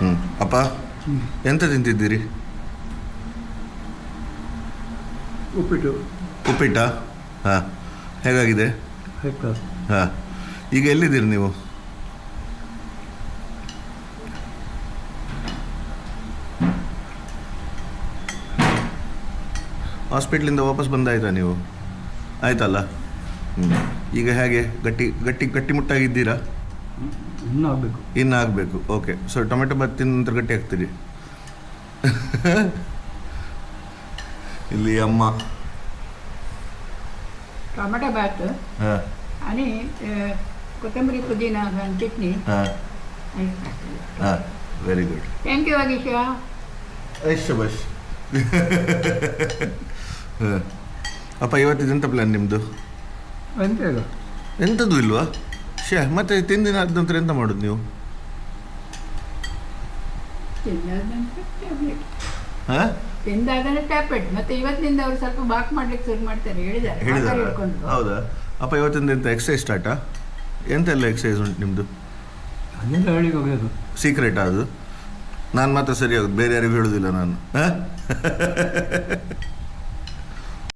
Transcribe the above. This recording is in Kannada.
ಹ್ಞೂ ಅಪ್ಪ ಎಂತ ತಿಂತಿದ್ದೀರಿ? ಉಪ್ಪಿಟ್ಟು. ಉಪ್ಪಿಟ್ಟಾ? ಹಾಂ, ಹೇಗಾಗಿದೆ? ಹಾಂ, ಈಗ ಎಲ್ಲಿದ್ದೀರಿ ನೀವು? ಹಾಸ್ಪಿಟ್ಲಿಂದ ವಾಪಸ್ ಬಂದಾಯ್ತಾ ನೀವು? ಆಯ್ತಲ್ಲ. ಈಗ ಹೇಗೆ ಗಟ್ಟಿಮುಟ್ಟಾಗಿದ್ದೀರಾ? ಇನ್ನು ಆಗಬೇಕು. ಓಕೆ, ಸೊ ಟೊಮೆಟೊ ಬಾತ್ ತಿಂದ ನಂತರ ಗಟ್ಟಿ ಆಗ್ತೀರಿ. ಇಲ್ಲಿ ಅಮ್ಮ ಟೊಮೆಟೊ ಬಾತ್ आणि कोथिंबरी पुदीना चटणी. ಹಾಂ, very good. Thank you Vageesha. ಶಬಾಷ್. ಅಪ್ಪ ಇವತ್ತಿದೆಂತ ಪ್ಲ್ಯಾನ್ ನಿಮ್ಮದು? ಎಂಥದ್ದು ಇಲ್ವಾ? ಮತ್ತೆ ತಿಂದಿನ ಆದ ನಂತರ ಎಂತ ಮಾಡೋದು ನೀವು? ಹಾಂ, ತಿಂದಾಗಲೇ ಟ್ಯಾಬ್ಲೆಟ್. ಮತ್ತೆ ಇವತ್ತಿನಿಂದ ಅವರು ಸ್ವಲ್ಪ ಬಾಕ್ ಮಾಡ್ಲಿಕ್ಕೆ ಶುರು ಮಾಡ್ತಾರೆ ಹೇಳಿದ್ದಾರೆ. ಹೌದಾ ಅಪ್ಪ? ಇವತ್ತಿಂದ ಎಂತ ಎಕ್ಸಸೈಸ್ ಸ್ಟಾರ್ಟಾ? ಎಂತೆಲ್ಲ ಎಕ್ಸಸೈಸ್ ಉಂಟು ನಿಮ್ಮದು? ಸೀಕ್ರೆಟಾ ಅದು? ನಾನು ಮಾತ್ರ ಸರಿ ಆಗೋದು, ಬೇರೆ ಯಾರಿಗೂ ಹೇಳೋದಿಲ್ಲ ನಾನು.